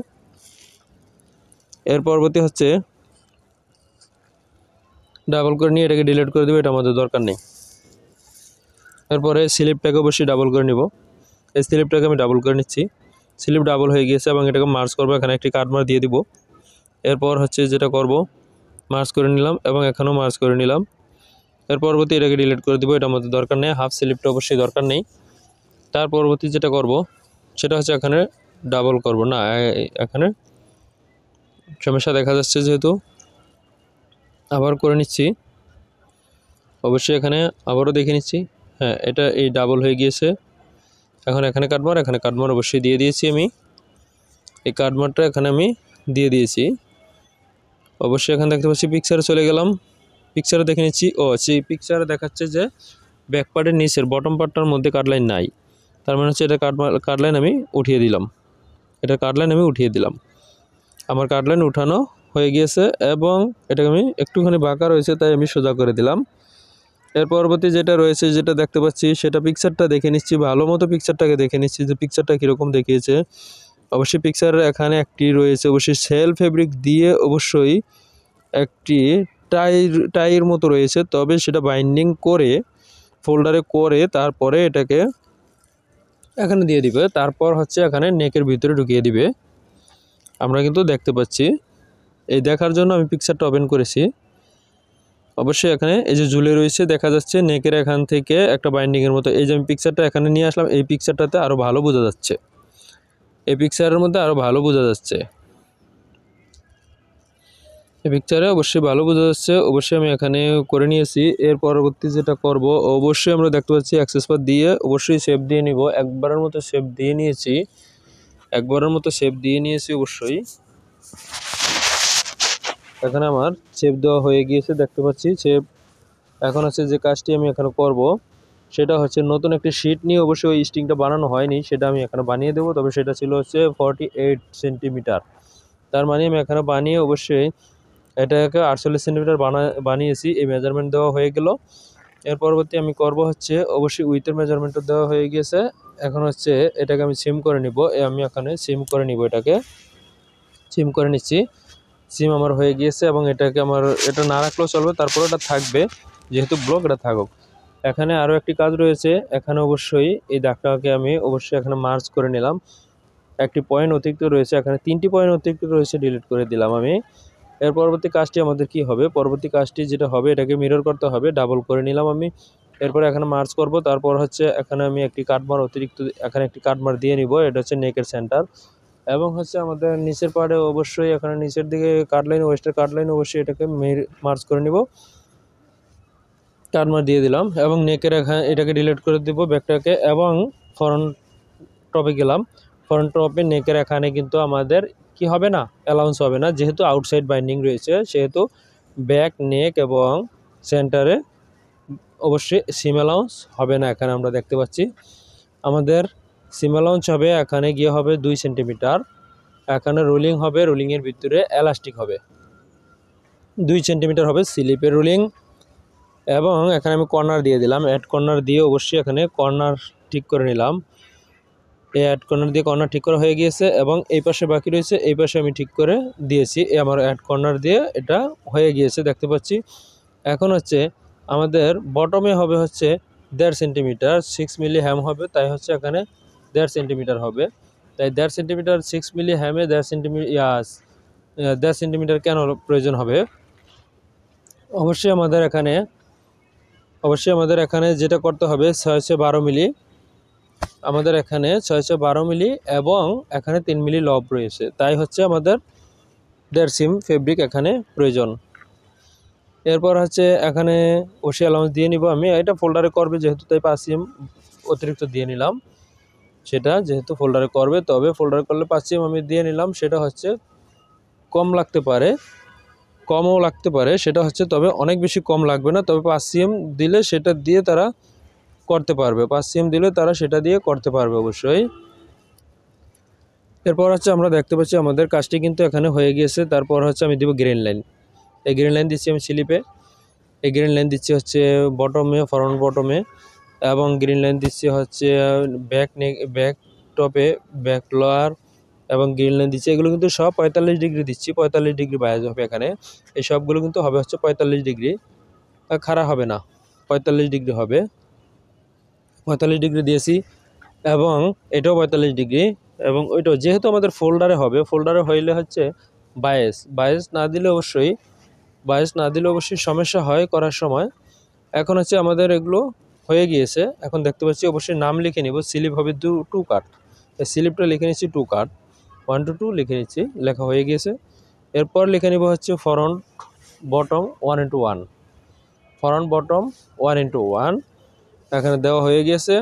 এর পরবর্তী হচ্ছে ডাবল করে নিয়ে এটাকে ডিলিট করে দেবো, এটা আমাদের দরকার নেই। এরপরে স্লিপটাকে অবশ্যই ডাবল করে নিব, এই স্লিপটাকে আমি ডাবল করে নিচ্ছি। স্লিপ ডাবল হয়ে গিয়েছে এবং এটাকে মার্জ করবো, এখানে একটি কাটমার দিয়ে দিব। এরপর হচ্ছে যেটা করব, মার্জ করে নিলাম এবং এখানেও মার্জ করে নিলাম। এর পরবর্তী এটাকে ডিলিট করে দিব, এটা আমাদের দরকার নেই। হাফ স্লিপটা অবশ্যই দরকার নেই। তার পরবর্তী যেটা করব সেটা হচ্ছে এখানে ডাবল করব না, এখানে সমস্যা দেখা যাচ্ছে যেহেতু আবার করে নিচ্ছি। অবশ্যই এখানে আবারও দেখে নিচ্ছি, হ্যাঁ এটা এই ডাবল হয়ে গিয়েছে। এখন এখানে কাটমার অবশ্যই দিয়ে দিয়েছি আমি, এই কাটমারটা এখানে আমি দিয়ে দিয়েছি। অবশ্যই এখানে দেখতে পাচ্ছি পিকচারে চলে গেলাম, পিকচারে দেখে নিচ্ছি। সেই পিকচারে দেখাচ্ছে যে ব্যাক পার্টের নিচের বটম পার্টটার মধ্যে কাটলাইন নাই, তার মানে হচ্ছে এটা কাটলাইন আমি উঠিয়ে দিলাম, আমার কাটলাইন উঠানো হয়ে গিয়েছে এবং এটাকে আমি একটুখানি বাঁকা রয়েছে তাই আমি সোজা করে দিলাম। এর পরবর্তী যেটা রয়েছে, যেটা দেখতে পাচ্ছি সেটা পিকচারটা দেখে নিচ্ছি, ভালো মতো পিকচারটাকে দেখে নিচ্ছি যে পিকচারটা কীরকম দেখিয়েছে। অবশ্যই পিকচারের এখানে একটি রয়েছে অবশ্যই সেল ফেব্রিক দিয়ে, অবশ্যই একটি টাইয়ের মতো রয়েছে, তবে সেটা বাইন্ডিং করে ফোল্ডারে করে তারপরে এটাকে এখানে দিয়ে দিবে, তারপর হচ্ছে এখানে নেকের ভিতরে ঢুকিয়ে দিবে। আমরা কিন্তু দেখতে পাচ্ছি, এই দেখার জন্য আমি পিকচারটা ওপেন করেছি। অবশ্যই এখানে এই যে ঝুলে রয়েছে দেখা যাচ্ছে নেকের এখান থেকে একটা বাইন্ডিংয়ের মতো। এই যে আমি পিকচারটা এখানে নিয়ে আসলাম, এই পিকচারটাতে আরও ভালো বোঝা যাচ্ছে, এই পিকচারের মধ্যে আরও ভালো বোঝা যাচ্ছে, এই পিকচারে অবশ্যই ভালো বোঝা যাচ্ছে। অবশ্যই আমি এখানে করে নিয়েছি। এর পরবর্তী যেটা করব, অবশ্যই আমরা দেখতে পাচ্ছি অ্যাক্সেস বার দিয়ে অবশ্যই শেপ দিয়ে নিব। একবারের মতো শেপ দিয়ে নিয়েছি, অবশ্যই এখানে আমার শেপ দেওয়া হয়ে গিয়েছে, দেখতে পাচ্ছি শেপ। এখন হচ্ছে যে কাজটি আমি এখানে করব সেটা হচ্ছে নতুন একটি শিট নিয়ে, অবশ্যই ওই স্টিংটা বানানো হয়নি, সেটা আমি এখানে বানিয়ে দেবো। তবে সেটা ছিল হচ্ছে 48 সেন্টিমিটার, তার মানে আমি এখানে বানিয়ে অবশ্যই এটাকে 48 সেন্টিমিটার বানিয়েছি। এই মেজারমেন্ট দেওয়া হয়ে গেল। এর পরবর্তী আমি করব হচ্ছে অবশ্যই উইথের মেজারমেন্টও দেওয়া হয়ে গিয়েছে। এখন হচ্ছে এটাকে আমি সিম করে নিব, আমি এখানে সিম করে নিব, এটাকে সিম করে নিচ্ছি। সিম আমার হয়ে গিয়েছে এবং এটাকে এটা না রাখলেও চলবে, তারপর এটা থাকবে যেহেতু ব্লক, এটা থাকুক। এখানে আরও একটি কাজ রয়েছে, এখানে অবশ্যই এই দাগটাকে আমি অবশ্যই এখানে মার্জ করে নিলাম। একটি পয়েন্ট অতিরিক্ত রয়েছে, এখানে 3টি পয়েন্ট অতিরিক্ত রয়েছে, ডিলিট করে দিলাম আমি। এর পরবর্তী কাজটি আমাদের কি হবে, পরবর্তী কাজটি যেটা হবে এটাকে মিরর করতে হবে, ডাবল করে নিলাম আমি। এরপরে এখানে মার্জ করব, তারপর হচ্ছে এখানে আমি একটি কাটমার অতিরিক্ত এখানে একটি কাটমার দিয়ে নিব, এটা হচ্ছে নেকের সেন্টার। এবং হচ্ছে আমাদের নিচের পাড়ে অবশ্যই এখানে নিচের দিকে কাটলাইন, ওয়েস্টের কাটলাইন, অবশ্যই এটাকে মার্জ করে নিব, কাটমার দিয়ে দিলাম এবং নেকের এখানে এটাকে ডিলিট করে দিব ব্যাকটাকে। এবং ফ্রন্ট টপে গেলাম, ফ্রন্ট টপে নেকের এখানে কিন্তু আমাদের কি হবে না, অ্যালাউন্স হবে না, যেহেতু আউটসাইড বাইন্ডিং রয়েছে সেহেতু ব্যাক, নেক এবং সেন্টারে অবশ্যই সিম অ্যালাউন্স হবে না। এখানে আমরা দেখতে পাচ্ছি আমাদের সিম অ্যালাউন্স হবে, এখানে গিয়ে হবে 2 সেন্টিমিটার। এখানে রোলিং হবে, রোলিংয়ের ভিতরে এলাস্টিক হবে 2 সেন্টিমিটার হবে স্লিপের রোলিং। এবং এখানে আমি কর্নার দিয়ে দিলাম, অ্যাড কর্নার দিয়ে অবশ্যই এখানে কর্নার ঠিক করে নিলাম। এই অ্যাড কর্নার দিয়ে কর্নার ঠিক করা হয়ে গিয়েছে এবং এই পাশে বাকি রয়েছে, এই পাশে আমি ঠিক করে দিয়েছি। আমার অ্যাড কর্নার দিয়ে এটা হয়ে গিয়েছে দেখতে পাচ্ছি। এখন হচ্ছে আমাদের বটমে হবে হচ্ছে 1.5 সেন্টিমিটার, 6 মিলি হ্যাম হবে, তাই হচ্ছে এখানে 1.5 সেন্টিমিটার হবে। তাই 1.5 সেন্টিমিটার 6 মিলি হ্যামে 1.5 সেন্টিমিটার কেন প্রয়োজন হবে? অবশ্যই আমাদের এখানে যেটা করতে হবে 612 মিলি, আমাদের এখানে 612 মিলি এবং এখানে 3 মিলি লব রয়েছে, তাই হচ্ছে আমাদের 1.5 সিম ফেব্রিক এখানে প্রয়োজন। এরপর হচ্ছে এখানে ওসি অ্যালাউন্স দিয়ে নিব আমি, এটা ফোল্ডারে করবে যেহেতু, তাই 5 সিম অতিরিক্ত দিয়ে নিলাম। সেটা যেহেতু ফোল্ডারে করবে, তবে ফোল্ডারে করলে 5 সিম আমি দিয়ে নিলাম। সেটা হচ্ছে কম লাগতে পারে, কমও লাগতে পারে, সেটা হচ্ছে তবে অনেক বেশি কম লাগবে না। তবে 5 সিম দিলে সেটা দিয়ে তারা করতে পারবে, 5 সিম দিলে তারা সেটা দিয়ে করতে পারবে অবশ্যই। এরপর হচ্ছে আমরা দেখতে পাচ্ছি আমাদের কাজটি কিন্তু এখানে হয়ে গিয়েছে। তারপর হচ্ছে আমি দিব গ্রিন লাইন। এই গ্রিন লাইন দিচ্ছি আমি স্লিপে, এই গ্রিন লাইন দিচ্ছি হচ্ছে বটমে, ফ্রন্ট বটমে, এবং গ্রিন লাইন দিচ্ছি হচ্ছে ব্যাক টপে, ব্যাক লোয়ার, এবং গ্রিন লাইন দিচ্ছি। এগুলো কিন্তু সব 45 ডিগ্রি দিচ্ছি, 45 ডিগ্রি বায়াস হবে এখানে। এই সবগুলো কিন্তু হবে হচ্ছে 45 ডিগ্রি, খাড়া হবে না, 45 ডিগ্রি হবে। 45 ডিগ্রি দিয়েছি এবং এটাও 45 ডিগ্রি, এবং ওইটাও যেহেতু আমাদের ফোল্ডারে হবে, ফোল্ডারে হইলে হচ্ছে বায়াস না দিলে অবশ্যই সমস্যা হয় করার সময়। এখন হচ্ছে আমাদের এগুলো হয়ে গিয়েছে। এখন দেখতে পাচ্ছি অবশ্যই নাম লিখে নিব, স্লিপ হবে 2 কাট, এই স্লিপটা লিখে নিচ্ছি 2 কাট, 1 to 2 লিখে নিচ্ছি, লেখা হয়ে গিয়েছে। এরপর লিখে নিব হচ্ছে ফ্রন্ট বটম 1:1, ফ্রন্ট বটম 1:1 এখানে দেওয়া হয়ে গিয়েছে।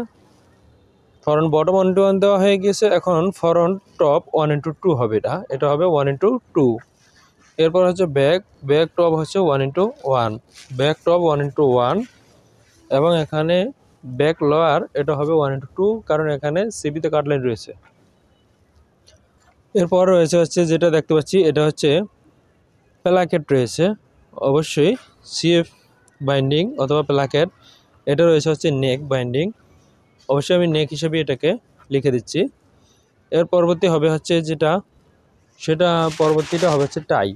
ফ্রন্ট বটম 1:1 দেওয়া হয়ে গিয়েছে। এখন ফ্রন্ট টপ 1:2 হবে, এটা হবে 1:2। এরপর হচ্ছে ব্যাক টপ হচ্ছে 1:1, ব্যাক টপ 1:1, এবং এখানে ব্যাক লোয়ার এটা হবে 1:2, কারণ এখানে সিবিতে কাটলাইন রয়েছে। এরপর রয়েছে হচ্ছে যেটা দেখতে পাচ্ছি, এটা হচ্ছে প্লাকেট রয়েছে, অবশ্যই সিএফ বাইন্ডিং অথবা প্লাকেট। এটা রয়েছে হচ্ছে নেক বাইন্ডিং, অবশ্যই আমি নেক হিসেবে এটাকে লিখে দিচ্ছি। এর পরবর্তী হবে হচ্ছে পরবর্তীটা হবে হচ্ছে টাই।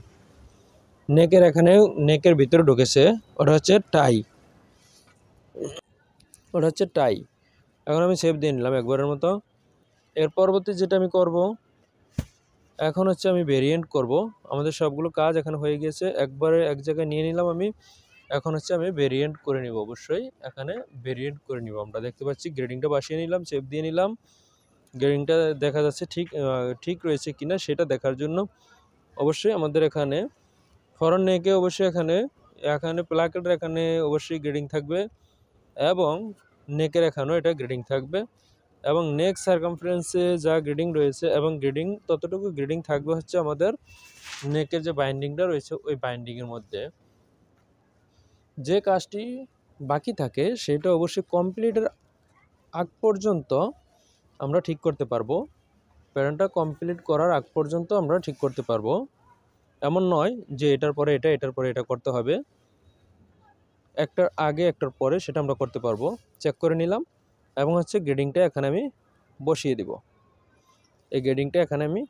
নেকের ভিতরে ঢুকেছে, ওটা হচ্ছে টাই। এখন আমি সেভ দিয়ে নিলাম একবারের মতো। এর পরবর্তী যেটা আমি করব, এখন হচ্ছে আমি ভেরিয়েন্ট করব। আমাদের সবগুলো কাজ এখানে হয়ে গিয়েছে, একবারে এক জায়গায় নিয়ে নিলাম আমি। এখন হচ্ছে আমি ভেরিয়েন্ট করে নিব, অবশ্যই এখানে ভেরিয়েন্ট করে নিব। আমরা দেখতে পাচ্ছি গ্রেডিংটা বসিয়ে নিলাম, সেভ দিয়ে নিলাম। গ্রেডিংটা দেখা যাচ্ছে ঠিক রয়েছে কিনা সেটা দেখার জন্য অবশ্যই আমাদের এখানে ফরন নেকে অবশ্যই এখানে প্লাকেটের এখানে অবশ্যই গ্রেডিং থাকবে, এবং নেকের এখানেও এটা গ্রেডিং থাকবে, এবং নেক সার্কামফারেন্সে যা গ্রেডিং রয়েছে এবং ততটুকু গ্রেডিং থাকবে হচ্ছে আমাদের নেকের যে বাইন্ডিংটা রয়েছে ওই বাইন্ডিংয়ের মধ্যে। যে কাজটি বাকি থাকে সেটা অবশ্যই কমপ্লিটের আগ পর্যন্ত আমরা ঠিক করতে পারবো, প্যাটার্নটা কমপ্লিট করার আগ পর্যন্ত আমরা ঠিক করতে পারবো। এমন নয় যে এটার পরে এটা করতে হবে, একটার আগে একটার পরে সেটা আমরা করতে পারবো। চেক করে নিলাম, এবং হচ্ছে গ্রেডিংটা এখানে আমি বসিয়ে দিব। এই গ্রেডিংটা এখানে আমি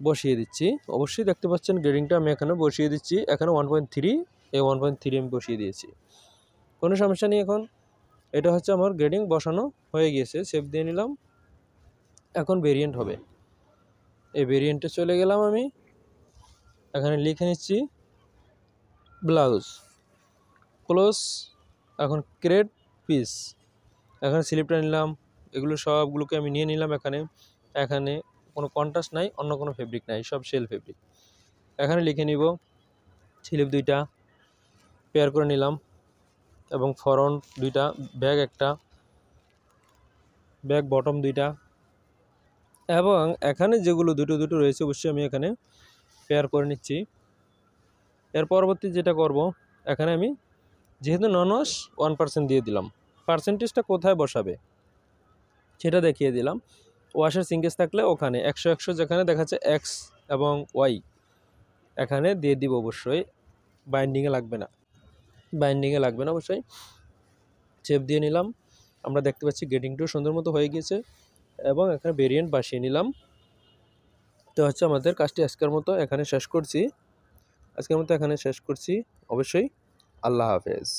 বসিয়ে দিচ্ছি, অবশ্যই দেখতে পাচ্ছেন গ্রেডিংটা আমি এখানে বসিয়ে দিচ্ছি। এখানে 1.3, এই 1.3 আমি বসিয়ে দিয়েছি, কোনো সমস্যা নেই। এখন এটা হচ্ছে আমার গ্রেডিং বসানো হয়ে গিয়েছে, সেভ দিয়ে নিলাম। এখন ভেরিয়েন্ট হবে, এই ভেরিয়েন্টে চলে গেলাম আমি, এখানে লিখে নিচ্ছি ব্লাউজ ক্লোজ, এখন ক্রেড পিস, এখানে স্লিপটা নিলাম, এগুলো সবগুলোকে আমি নিয়ে নিলাম। এখানে কোনো কন্ট্রাস্ট নাই, অন্য কোনো ফেব্রিক নাই, সব শেল ফেব্রিক। এখানে লিখে নিব স্লিপ 2টা পেয়ার করে নিলাম, এবং ফ্রন্ট 2টা, ব্যাক বটম 2টা, এবং এখানে যেগুলো দুটো রয়েছে অবশ্যই আমি এখানে পেয়ার করে নিচ্ছি। এর পরবর্তী যেটা করব, এখানে আমি যেহেতু নন ওয়াশ 1% দিয়ে দিলাম, পার্সেন্টেজটা কোথায় বসাবে সেটা দেখিয়ে দিলাম। ওয়াশের সিঙ্গেজ থাকলে ওখানে 100 যেখানে দেখাচ্ছে এক্স এবং ওয়াই এখানে দিয়ে দিব অবশ্যই, বাইন্ডিংয়ে লাগবে না অবশ্যই। চেপ দিয়ে নিলাম, আমরা দেখতে পাচ্ছি গেটিংটাও সুন্দর মতো হয়ে গিয়েছে এবং এখানে ভেরিয়েন্ট বসিয়ে নিলাম। তো হচ্ছে আমাদের কাজটি আজকের মতো এখানে শেষ করছি। অবশ্যই আল্লাহ হাফেজ।